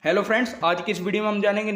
Hello friends, आज की इस वीडियो में हम जानेंगे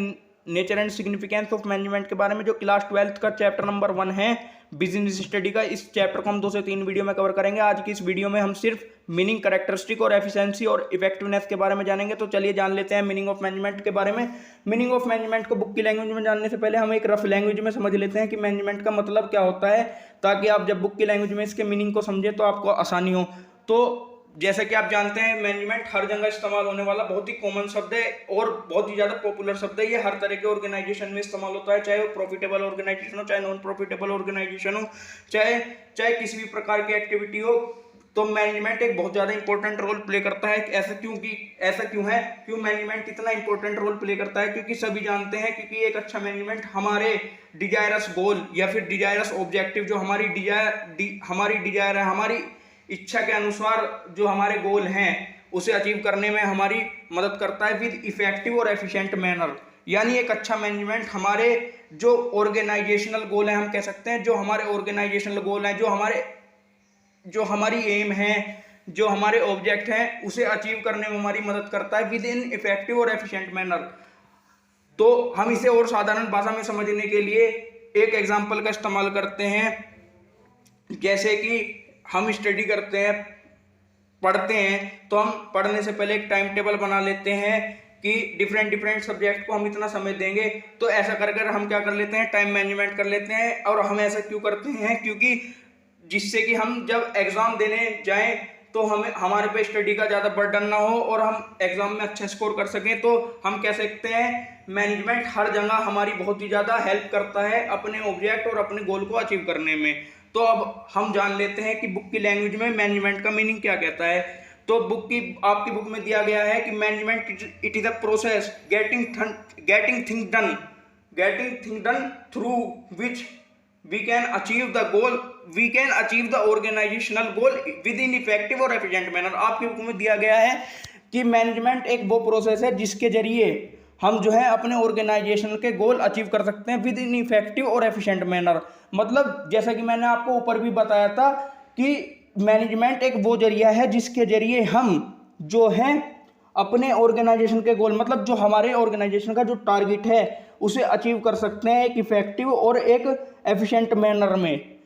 nature and significance of management के बारे में, जो क्लास 12th का चैप्टर नंबर 1 है बिजनेस स्टडी का। इस चैप्टर को हम 2 से 3 वीडियो में कवर करेंगे। आज की इस वीडियो में हम सिर्फ मीनिंग, कैरेक्टरिस्टिक और एफिशिएंसी और इफेक्टिवनेस के बारे में जानेंगे। तो चलिए जान लेते हैं मीनिंग ऑफ मैनेजमेंट के बारे में। मीनिंग ऑफ मैनेजमेंट को बुक की लैंग्वेज में जानने से पहले हम एक रफ लैंग्वेज में समझ लेते हैं कि मैनेजमेंट का मतलब क्या होता है, ताकि आप जब बुक की लैंग्वेज में इसके मीनिंग को समझे तो आपको आसानी हो। तो जैसे कि आप जानते हैं, मैनेजमेंट हर जगह इस्तेमाल होने वाला बहुत ही कॉमन शब्द है और बहुत ही ज़्यादा पॉपुलर शब्द है। ये हर तरह के ऑर्गेनाइजेशन में इस्तेमाल होता है, चाहे वो प्रॉफिटेबल ऑर्गेनाइजेशन हो, चाहे नॉन प्रॉफिटेबल ऑर्गेनाइजेशन हो, चाहे किसी भी प्रकार की एक्टिविटी हो। तो मैनेजमेंट एक बहुत ज़्यादा इंपॉर्टेंट रोल प्ले करता है। ऐसा क्यों मैनेजमेंट इतना इंपॉर्टेंट रोल प्ले करता है? क्योंकि सभी जानते हैं, क्योंकि एक अच्छा मैनेजमेंट हमारे डिजायरस गोल या फिर डिजायरस ऑब्जेक्टिव, जो हमारी डिजायर है, हमारी इच्छा के अनुसार जो हमारे गोल हैं, उसे अचीव करने में हमारी मदद करता है विद इफेक्टिव और एफिशिएंट मैनर। यानी एक अच्छा मैनेजमेंट हमारे जो ऑर्गेनाइजेशनल गोल हैं, हम कह सकते हैं जो हमारे ऑर्गेनाइजेशनल गोल हैं, जो हमारी एम है, जो हमारे ऑब्जेक्ट हैं, उसे अचीव करने में हमारी मदद करता है विद इन इफेक्टिव और एफिशिएंट मैनर। तो हम इसे और साधारण भाषा में समझने के लिए एक एग्जाम्पल का इस्तेमाल करते हैं। जैसे कि हम स्टडी करते हैं, पढ़ते हैं, तो हम पढ़ने से पहले एक टाइम टेबल बना लेते हैं कि डिफरेंट सब्जेक्ट को हम इतना समय देंगे। तो ऐसा कर हम क्या कर लेते हैं, टाइम मैनेजमेंट कर लेते हैं। और हम ऐसा क्यों करते हैं? क्योंकि जिससे कि हम जब एग्जाम देने जाएं तो हमारे पे स्टडी का ज़्यादा बर्डन ना हो और हम एग्जाम में अच्छा स्कोर कर सकें। तो हम कह सकते हैं मैनेजमेंट हर जगह हमारी बहुत ही ज़्यादा हेल्प करता है अपने ऑब्जेक्ट और अपने गोल को अचीव करने में। तो अब हम जान लेते हैं कि बुक की लैंग्वेज में मैनेजमेंट का मीनिंग क्या कहता है। तो आपकी बुक में दिया गया है कि management it is a process getting thing done through which we can achieve the organisational goal within effective और एफिशिएंट मैनर। आपकी बुक में दिया गया है कि मैनेजमेंट एक वो प्रोसेस है जिसके जरिए हम जो है अपने ऑर्गेनाइजेशन के गोल अचीव कर सकते हैं विद इन इफेक्टिव और एफिशिएंट मैनर। मतलब जैसा कि मैंने आपको ऊपर भी बताया था कि मैनेजमेंट एक वो जरिया है जिसके जरिए हम जो है अपने ऑर्गेनाइजेशन के गोल, मतलब जो हमारे ऑर्गेनाइजेशन का जो टारगेट है, उसे अचीव कर सकते हैं एक इफेक्टिव और एक एफिशिएंट मैनर में।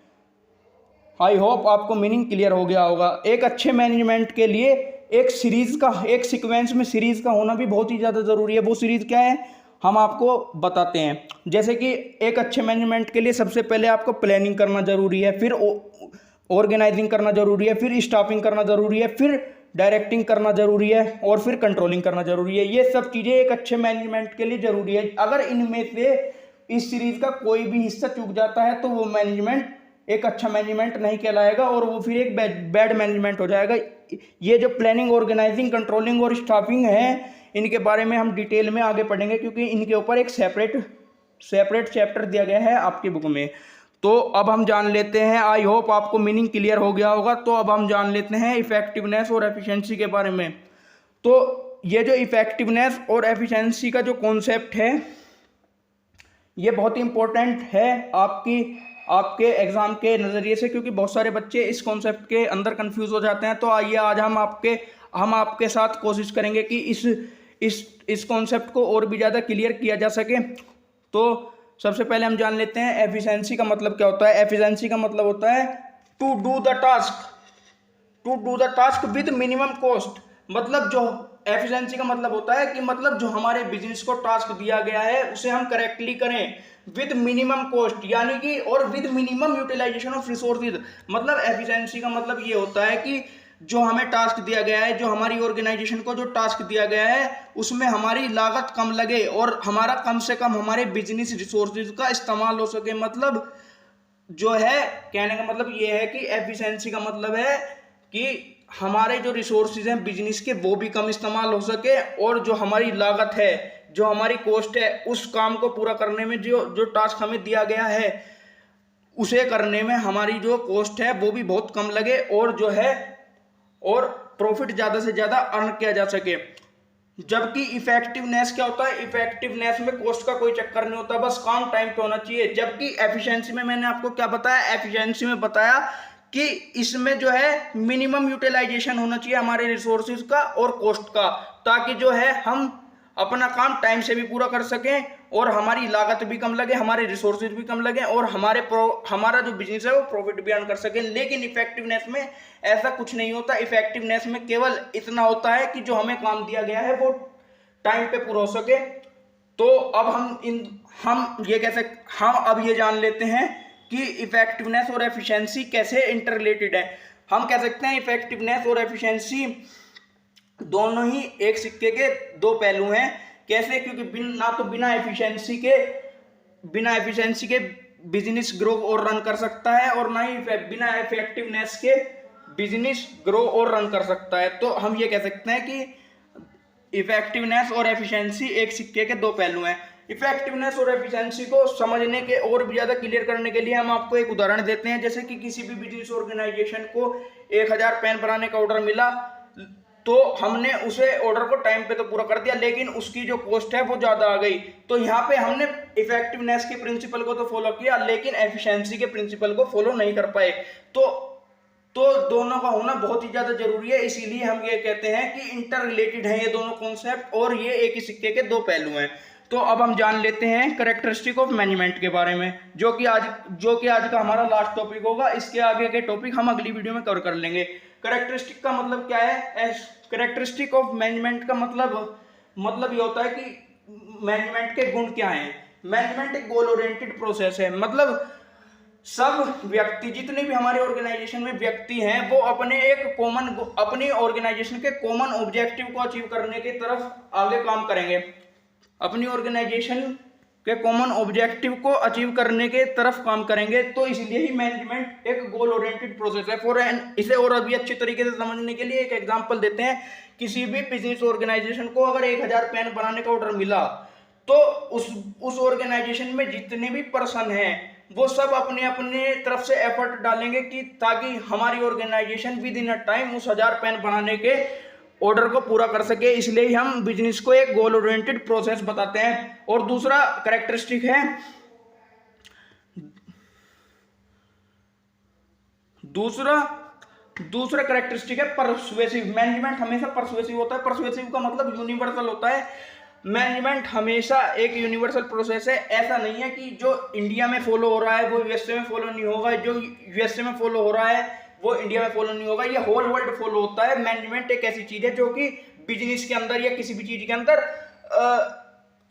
आई होप आपको मीनिंग क्लियर हो गया होगा। एक अच्छे मैनेजमेंट के लिए एक सीक्वेंस में सीरीज का होना भी बहुत ही ज़्यादा ज़रूरी है। वो सीरीज क्या है, हम आपको बताते हैं। जैसे कि एक अच्छे मैनेजमेंट के लिए सबसे पहले आपको प्लानिंग करना ज़रूरी है, फिर ऑर्गेनाइजिंग करना ज़रूरी है, फिर स्टाफिंग करना ज़रूरी है, फिर डायरेक्टिंग करना ज़रूरी है और फिर कंट्रोलिंग करना ज़रूरी है। ये सब चीज़ें एक अच्छे मैनेजमेंट के लिए ज़रूरी है। अगर इनमें से इस सीरीज का कोई भी हिस्सा चूक जाता है तो वो मैनेजमेंट एक अच्छा मैनेजमेंट नहीं कहलाएगा और वो फिर एक बैड मैनेजमेंट हो जाएगा। ये जो प्लानिंग, ऑर्गेनाइजिंग, कंट्रोलिंग और स्टाफिंग है, इनके बारे में हम डिटेल में आगे पढ़ेंगे, क्योंकि इनके ऊपर एक सेपरेट चैप्टर दिया गया है आपकी बुक में। तो अब हम जान लेते हैं, आई होप आपको मीनिंग क्लियर हो गया होगा। तो अब हम जान लेते हैं इफेक्टिवनेस और एफिशिएंसी के बारे में। तो ये जो इफेक्टिवनेस और एफिशिएंसी का जो कॉन्सेप्ट है, ये बहुत ही इंपॉर्टेंट है आपके एग्जाम के नज़रिए से, क्योंकि बहुत सारे बच्चे इस कॉन्सेप्ट के अंदर कंफ्यूज हो जाते हैं। तो आइए आज हम आपके साथ कोशिश करेंगे कि इस कॉन्सेप्ट को और भी ज़्यादा क्लियर किया जा सके। तो सबसे पहले हम जान लेते हैं एफिशिएंसी का मतलब क्या होता है। एफिशिएंसी का मतलब होता है to do the task with minimum cost. मतलब जो एफिशिएंसी का मतलब होता है कि मतलब जो हमारे बिजनेस को टास्क दिया गया है उसे हम करेक्टली करें विद मिनिमम कॉस्ट, यानी कि और with minimum utilisation of resources. मतलब एफिशिएंसी का मतलब ये होता है कि जो हमें टास्क दिया गया है, जो हमारी ऑर्गेनाइजेशन को जो टास्क दिया गया है, उसमें हमारी लागत कम लगे और हमारा कम से कम हमारे बिजनेस रिसोर्सेज का इस्तेमाल हो सके। मतलब जो है, कहने का मतलब ये है कि एफिशिएंसी का मतलब है कि हमारे जो रिसोर्सेज हैं बिजनेस के, वो भी कम इस्तेमाल हो सके और जो हमारी लागत है, जो हमारी कॉस्ट है, उस काम को पूरा करने में जो टास्क हमें दिया गया है, उसे करने में हमारी जो कॉस्ट है वो भी बहुत कम लगे और जो है और प्रॉफिट ज़्यादा से ज़्यादा अर्न किया जा सके। जबकि इफेक्टिवनेस क्या होता है, इफेक्टिवनेस में कॉस्ट का कोई चक्कर नहीं होता, बस काम टाइम पे होना चाहिए। जबकि एफिशिएंसी में मैंने आपको क्या बताया, एफिशिएंसी में बताया कि इसमें जो है मिनिमम यूटिलाइजेशन होना चाहिए हमारे रिसोर्सेज का और कॉस्ट का, ताकि जो है हम अपना काम टाइम से भी पूरा कर सकें और हमारी लागत भी कम लगे, हमारे रिसोर्सेज भी कम लगे और हमारा जो बिजनेस है वो प्रॉफिट भी अर्न कर सके। लेकिन इफेक्टिवनेस में ऐसा कुछ नहीं होता। इफेक्टिवनेस में केवल इतना होता है कि जो हमें काम दिया गया है वो टाइम पे पूरा हो सके। तो अब हम अब ये जान लेते हैं कि इफेक्टिवनेस और एफिशिएंसी कैसे इंटर रिलेटेड है। हम कह सकते हैं इफेक्टिवनेस और एफिशिएंसी दोनों ही एक सिक्के के दो पहलू हैं। कैसे? क्योंकि बिना एफिशिएंसी के बिजनेस ग्रो और रन कर सकता है और ना ही बिना इफेक्टिवनेस के बिजनेस ग्रो और रन कर सकता है। तो हम ये कह सकते हैं कि इफेक्टिवनेस और एफिशिएंसी एक सिक्के के दो पहलू हैं। इफेक्टिवनेस और एफिशिएंसी को समझने के और भी ज़्यादा क्लियर करने के लिए हम आपको एक उदाहरण देते हैं। जैसे कि किसी भी बिजनेस ऑर्गेनाइजेशन को 1000 पेन बनाने का ऑर्डर मिला, तो हमने उसे ऑर्डर को टाइम पे तो पूरा कर दिया, लेकिन उसकी जो कॉस्ट है वो ज़्यादा आ गई। तो यहाँ पे हमने इफेक्टिवनेस के प्रिंसिपल को तो फॉलो किया, लेकिन एफिशिएंसी के प्रिंसिपल को फॉलो नहीं कर पाए। तो दोनों का होना बहुत ही ज़्यादा जरूरी है। इसीलिए हम ये कहते हैं कि इंटर रिलेटेड है ये दोनों कॉन्सेप्ट और ये एक ही सिक्के के दो पहलू हैं। तो अब हम जान लेते हैं कैरेक्टरिस्टिक ऑफ मैनेजमेंट के बारे में, जो कि आज का हमारा लास्ट टॉपिक होगा। इसके आगे के टॉपिक हम अगली वीडियो में कवर कर लेंगे। कैरेक्टरिस्टिक का मतलब क्या है? कैरेक्टरिस्टिक ऑफ मैनेजमेंट का मतलब ये होता है कि मैनेजमेंट के गुण क्या हैं। मैनेजमेंट एक गोल ओरिएंटेड प्रोसेस है। मतलब सब व्यक्ति, जितने भी हमारे ऑर्गेनाइजेशन में व्यक्ति हैं, वो अपनी ऑर्गेनाइजेशन के कॉमन ऑब्जेक्टिव को अचीव करने की तरफ आगे काम करेंगे। अपनी ऑर्गेनाइजेशन के कॉमन ऑब्जेक्टिव को अचीव करने के तरफ काम करेंगे। तो इसलिए ही मैनेजमेंट एक गोल ओरिएंटेड प्रोसेस है। इसे और अभी अच्छी तरीके से समझने के लिए एक एग्जांपल देते हैं। किसी भी बिजनेस ऑर्गेनाइजेशन को अगर 1000 पेन बनाने का ऑर्डर मिला, तो उस ऑर्गेनाइजेशन में जितने भी पर्सन हैं वो सब अपने अपने तरफ से एफर्ट डालेंगे कि ताकि हमारी organisation within a time उस 1000 पेन बनाने के ऑर्डर को पूरा कर सके। इसलिए हम बिजनेस को एक गोल ओरिएंटेड प्रोसेस बताते हैं। और दूसरा कैरेक्टरिस्टिक है परसुएसिव। मैनेजमेंट हमेशा परसुएसिव होता है। परसुएसिव का मतलब यूनिवर्सल होता है। मैनेजमेंट हमेशा एक यूनिवर्सल प्रोसेस है। ऐसा नहीं है कि जो इंडिया में फॉलो हो रहा है वो यूएसए में फॉलो नहीं होगा, जो यूएसए में फॉलो हो रहा है वो इंडिया में फॉलो नहीं होगा। ये होल वर्ल्ड फॉलो होता है। मैनेजमेंट एक ऐसी चीज है जो कि बिजनेस के अंदर या किसी भी चीज के अंदर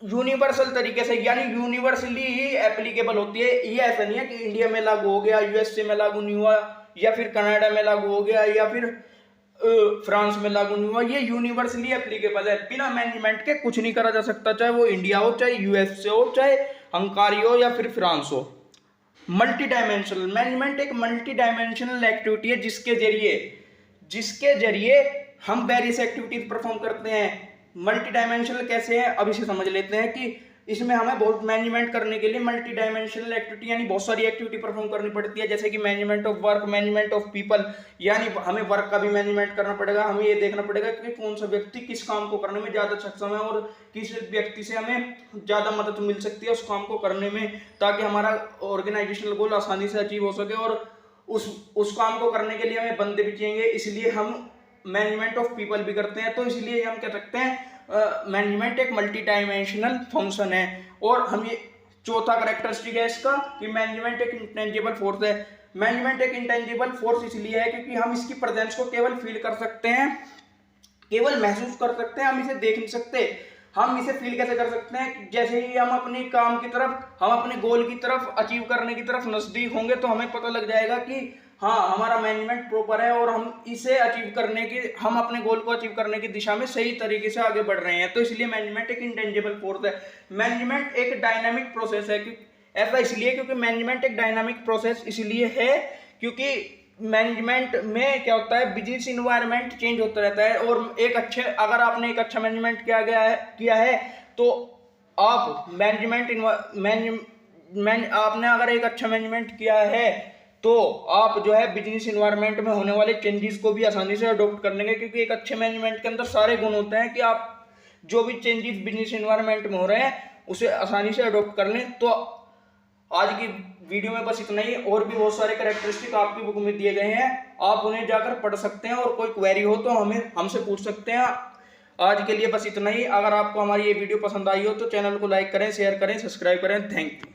यूनिवर्सल तरीके से, यानी यूनिवर्सली ही एप्लीकेबल होती है। ये ऐसा नहीं है कि इंडिया में लागू हो गया, यूएसए में लागू नहीं हुआ, या फिर कनाडा में लागू हो गया, या फिर फ्रांस में लागू नहीं हुआ। ये यूनिवर्सली एप्लीकेबल है। बिना मैनेजमेंट के कुछ नहीं करा जा सकता, चाहे वो इंडिया हो, चाहे यूएसए हो, चाहे हंगारी हो, या फिर फ्रांस हो। मल्टी डायमेंशनल मैनेजमेंट एक मल्टी डायमेंशनल एक्टिविटी है जिसके जरिए हम वेरियस एक्टिविटीज परफॉर्म करते हैं। मल्टी डायमेंशनल कैसे है, अब इसे समझ लेते हैं कि इसमें हमें बहुत मैनेजमेंट करने के लिए मल्टी डायमेंशनल एक्टिविटी यानी बहुत सारी एक्टिविटी परफॉर्म करनी पड़ती है। जैसे कि management of work, management of people, यानी हमें वर्क का भी मैनेजमेंट करना पड़ेगा। हमें ये देखना पड़ेगा कि कौन सा व्यक्ति किस काम को करने में ज़्यादा सक्षम है और किस व्यक्ति से हमें ज़्यादा मदद मिल सकती है उस काम को करने में, ताकि हमारा ऑर्गेनाइजेशनल गोल आसानी से अचीव हो सके। और उस काम को करने के लिए हमें बंदे भी चाहिए, इसलिए हम मैनेजमेंट ऑफ पीपल भी करते हैं। तो इसलिए हम कह सकते हैं मैनेजमेंट एक मल्टी डायमेंशनल फंक्शन है। और हम ये चौथा कैरेक्टरिस्टिक है इसका कि मैनेजमेंट एक इंटेंजिबल फोर्स है। मैनेजमेंट एक इंटेंजिबल फोर्स इसलिए है क्योंकि हम इसकी प्रेजेंस को केवल फील कर सकते हैं, केवल महसूस कर सकते हैं, हम इसे देख नहीं सकते। हम इसे फील कैसे कर सकते हैं? जैसे ही हम अपने काम की तरफ, हम अपने गोल की तरफ, अचीव करने की तरफ नजदीक होंगे तो हमें पता लग जाएगा कि हाँ, हमारा मैनेजमेंट प्रॉपर है और हम इसे अचीव करने की, हम अपने गोल को अचीव करने की दिशा में सही तरीके से आगे बढ़ रहे हैं। तो इसलिए मैनेजमेंट एक इंटेंजिबल फोर्स है। मैनेजमेंट एक डायनामिक प्रोसेस है। ऐसा इसलिए क्योंकि मैनेजमेंट एक डायनामिक प्रोसेस इसलिए है क्योंकि मैनेजमेंट में क्या होता है, बिजनेस इन्वायरमेंट चेंज होता रहता है। और अगर आपने एक अच्छा मैनेजमेंट किया है तो आप आपने अगर एक अच्छा मैनेजमेंट किया है तो आप जो है बिजनेस इन्वायरमेंट में होने वाले चेंजेस को भी आसानी से अडॉप्ट कर लेंगे, क्योंकि एक अच्छे मैनेजमेंट के अंदर सारे गुण होते हैं कि आप जो भी चेंजेस बिजनेस इन्वायरमेंट में हो रहे हैं उसे आसानी से अडॉप्ट कर लें। तो आज की वीडियो में बस इतना ही। और भी बहुत सारे कैरेक्टरिस्टिक आपकी बुक में दिए गए हैं, आप उन्हें जाकर पढ़ सकते हैं और कोई क्वेरी हो तो हमसे पूछ सकते हैं। आज के लिए बस इतना ही। अगर आपको हमारी ये वीडियो पसंद आई हो तो चैनल को लाइक करें, शेयर करें, सब्सक्राइब करें। Thank you.